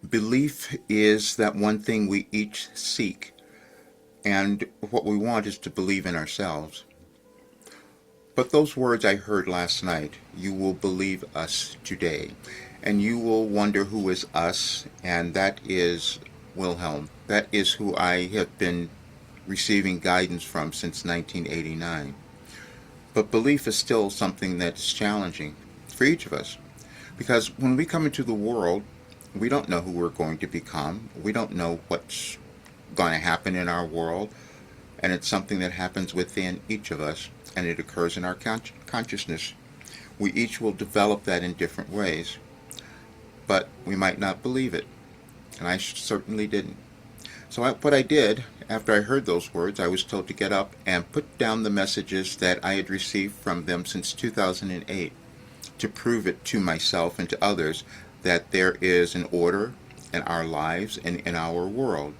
Belief is that one thing we each seek, and what we want is to believe in ourselves. But those words I heard last night, you will believe us today, and you will wonder who is us, and that is Wilhelm. That is who I have been receiving guidance from since 1989. But belief is still something that's challenging for each of us. Because when we come into the world, we don't know who we're going to become. We don't know what's going to happen in our world. And it's something that happens within each of us, and it occurs in our consciousness. We each will develop that in different ways. But we might not believe it. And I certainly didn't. So what I did, after I heard those words, I was told to get up and put down the messages that I had received from them since 2008 to prove it to myself and to others that there is an order in our lives and in our world,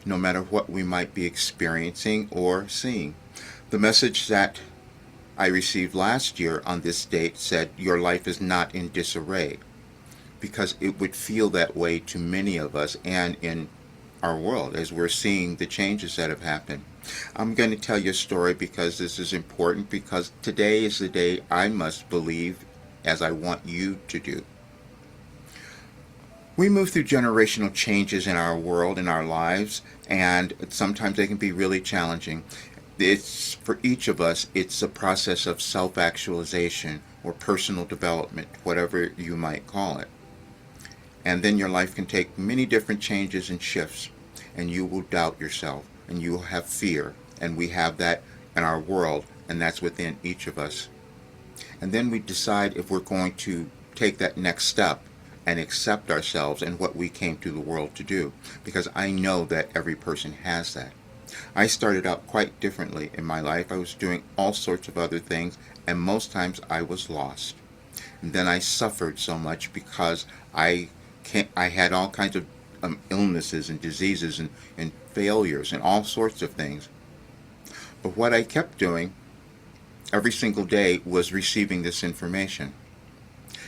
no matter what we might be experiencing or seeing. The message that I received last year on this date said, your life is not in disarray, because it would feel that way to many of us and in our world as we're seeing the changes that have happened. I'm going to tell you a story because this is important, because today is the day I must believe as I want you to do. We move through generational changes in our world, in our lives, and sometimes they can be really challenging. It's for each of us, it's a process of self-actualization or personal development, whatever you might call it. And then your life can take many different changes and shifts, and you will doubt yourself, and you will have fear, and we have that in our world, and that's within each of us. And then we decide if we're going to take that next step and accept ourselves and what we came to the world to do, because I know that every person has that. I started out quite differently in my life. I was doing all sorts of other things, and most times I was lost. And then I suffered so much because I had all kinds of illnesses and diseases and failures and all sorts of things. But what I kept doing every single day was receiving this information.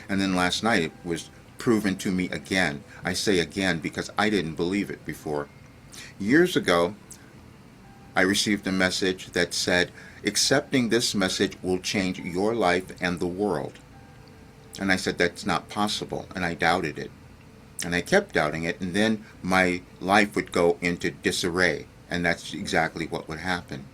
And then last night it was proven to me again. I say again because I didn't believe it before. Years ago, I received a message that said, accepting this message will change your life and the world. And I said, that's not possible, and I doubted it. And I kept doubting it, and then my life would go into disarray, and that's exactly what would happen.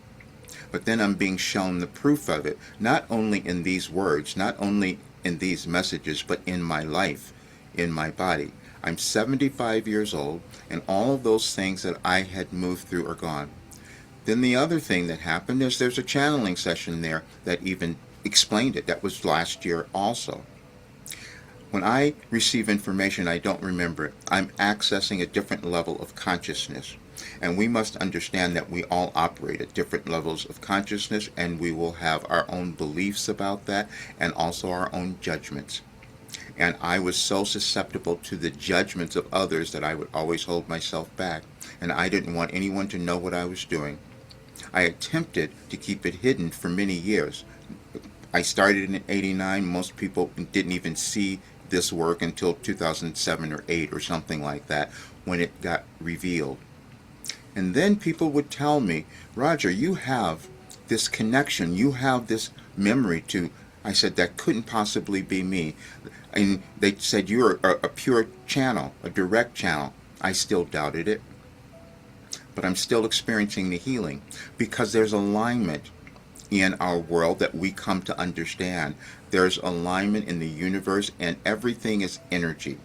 But then I'm being shown the proof of it, not only in these words, not only in these messages, but in my life, in my body. I'm 75 years old, and all of those things that I had moved through are gone. Then the other thing that happened is there's a channeling session there that even explained it. That was last year also. When I receive information, I don't remember it. I'm accessing a different level of consciousness. And we must understand that we all operate at different levels of consciousness, and we will have our own beliefs about that and also our own judgments. And I was so susceptible to the judgments of others that I would always hold myself back. And I didn't want anyone to know what I was doing. I attempted to keep it hidden for many years. I started in '89. Most people didn't even see this work until 2007 or 8 or something like that, when it got revealed. And then people would tell me, Roger, you have this connection, you have this memory to, I said, that couldn't possibly be me. And they said, you're a pure channel, a direct channel. I still doubted it. But I'm still experiencing the healing, because there's alignment in our world that we come to understand. There's alignment in the universe, and everything is energy.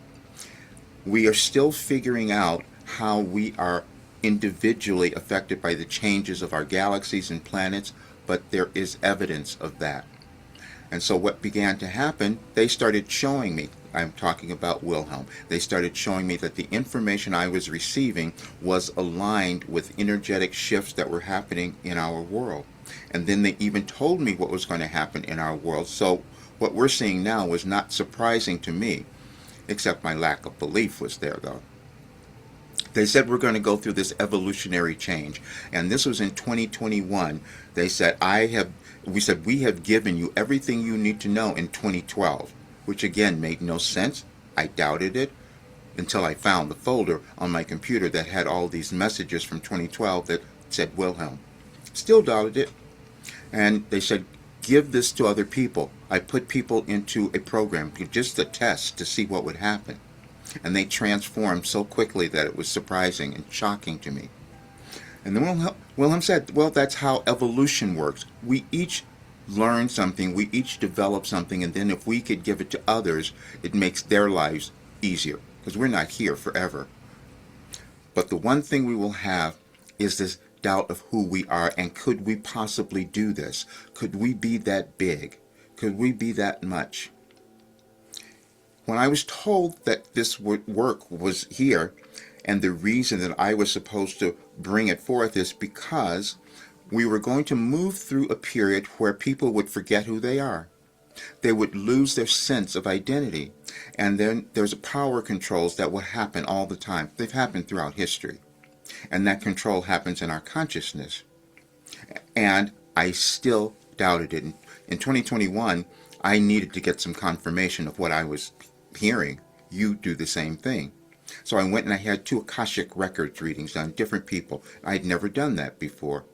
We are still figuring out how we are individually affected by the changes of our galaxies and planets, but there is evidence of that. And so what began to happen, they started showing me, I'm talking about Wilhelm, they started showing me that the information I was receiving was aligned with energetic shifts that were happening in our world. And then they even told me what was going to happen in our world. So what we're seeing now was not surprising to me, except my lack of belief was there, though. They said we're going to go through this evolutionary change. And this was in 2021. They said, we have given you everything you need to know in 2012, which again made no sense. I doubted it. until I found the folder on my computer that had all these messages from 2012 that said Wilhelm. Still doubted it. And they said, give this to other people. I put people into a program, just a test to see what would happen. And they transformed so quickly that it was surprising and shocking to me. And then Wilhelm said, well, that's how evolution works. We each learn something, we each develop something, and then if we could give it to others, it makes their lives easier, because we're not here forever. But the one thing we will have is this doubt of who we are, and could we possibly do this? Could we be that big? Could we be that much? When I was told that this work was here, and the reason that I was supposed to bring it forth is because we were going to move through a period where people would forget who they are. They would lose their sense of identity. And then there's power controls that will happen all the time. They've happened throughout history. And that control happens in our consciousness. And I still doubted it. In 2021, I needed to get some confirmation of what I was hearing. You do the same thing. So I went and I had 2 Akashic records readings on different people. I'd never done that before.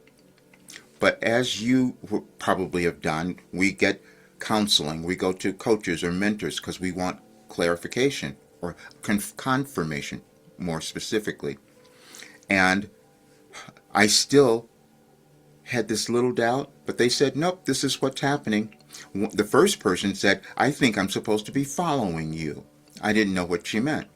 But as you probably have done, we get counseling. We go to coaches or mentors because we want clarification or confirmation, more specifically. And I still had this little doubt, but they said, nope, this is what's happening. The first person said, I think I'm supposed to be following you. I didn't know what she meant.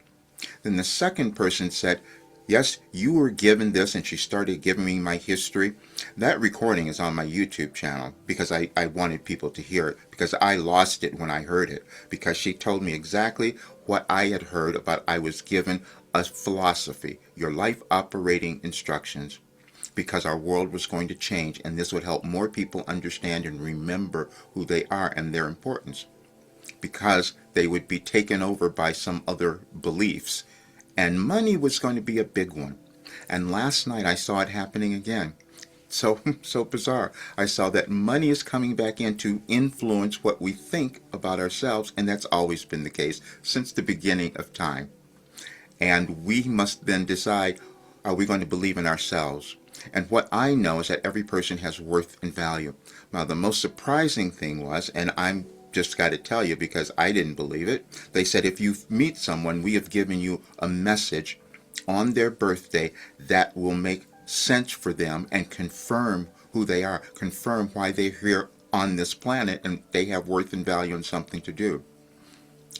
Then the second person said, yes, you were given this, and she started giving me my history. That recording is on my YouTube channel because I wanted people to hear it, because I lost it when I heard it, because she told me exactly what I had heard about. I was given a philosophy, your life operating instructions, because our world was going to change, and this would help more people understand and remember who they are and their importance, because they would be taken over by some other beliefs. And money was going to be a big one. And last night I saw it happening again. So bizarre. I saw that money is coming back in to influence what we think about ourselves, and that's always been the case since the beginning of time. And we must then decide, are we going to believe in ourselves? And what I know is that every person has worth and value. Now, the most surprising thing was, and I'm just got to tell you because I didn't believe it, they said if you meet someone, we have given you a message on their birthday that will make sense for them and confirm who they are, confirm why they're here on this planet, and they have worth and value and something to do.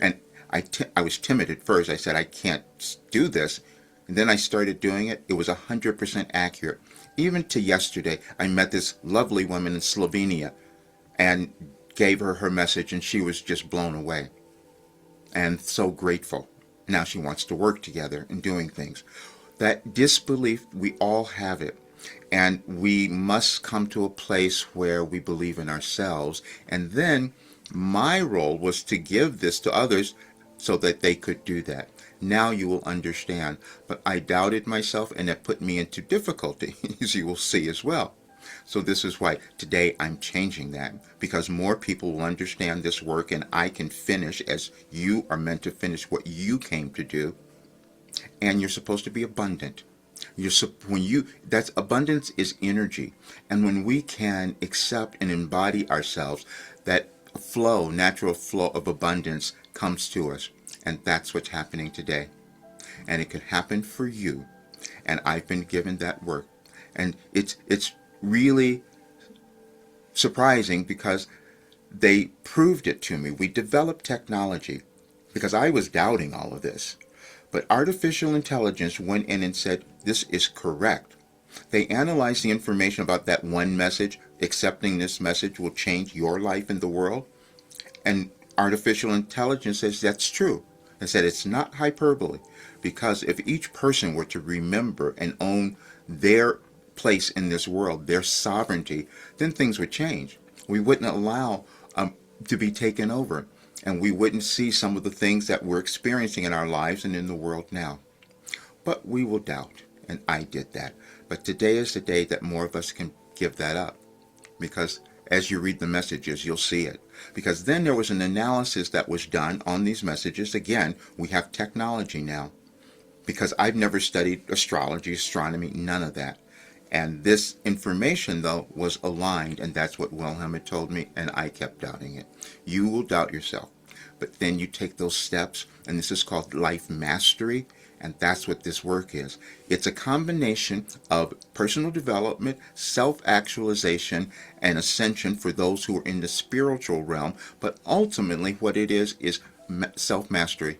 And I was timid at first. I said, I can't do this. And then I started doing it. It was 100% accurate. Even to yesterday, I met this lovely woman in Slovenia and gave her her message, and she was just blown away and so grateful. Now she wants to work together and doing things. That disbelief, we all have it. And we must come to a place where we believe in ourselves. And then my role was to give this to others so that they could do that. Now you will understand. But I doubted myself, and it put me into difficulty, as you will see as well. So this is why today I'm changing that, because more people will understand this work, and I can finish as you are meant to finish what you came to do. And you're supposed to be abundant. That's abundance is energy. And when we can accept and embody ourselves, that flow, natural flow of abundance comes to us. And that's what's happening today. And it can happen for you. And I've been given that work. And it's really surprising because they proved it to me. We developed technology because I was doubting all of this. But artificial intelligence went in and said, this is correct. They analyzed the information about that one message. Accepting this message will change your life in the world. And artificial intelligence says that's true. It said it's not hyperbole, because if each person were to remember and own their place in this world, their sovereignty, then things would change. We wouldn't allow to be taken over, and we wouldn't see some of the things that we're experiencing in our lives and in the world now. But we will doubt, and I did that. But today is the day that more of us can give that up, because As you read the messages, you'll see it. Because then there was an analysis that was done on these messages. Again, we have technology now. Because I've never studied astrology, astronomy, none of that. And this information, though, was aligned, and that's what Wilhelm had told me, and I kept doubting it. You will doubt yourself. But then you take those steps, and this is called life mastery, and that's what this work is. It's a combination of personal development, self-actualization, and ascension for those who are in the spiritual realm, but ultimately what it is self-mastery,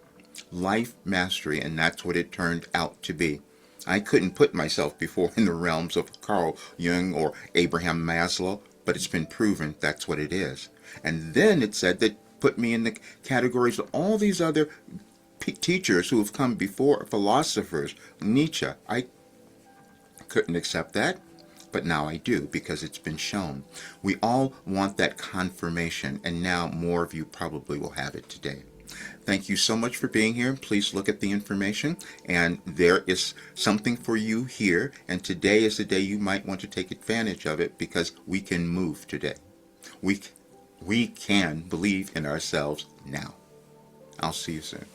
life mastery, and that's what it turned out to be. I couldn't put myself before in the realms of Carl Jung or Abraham Maslow, but it's been proven that's what it is. And then it said that put me in the categories of all these other teachers who have come before, philosophers, Nietzsche. I couldn't accept that, but now I do because it's been shown. We all want that confirmation, and now more of you probably will have it today. Thank you so much for being here. Please look at the information, and there is something for you here, and today is the day you might want to take advantage of it because we can move today. We can believe in ourselves now. I'll see you soon.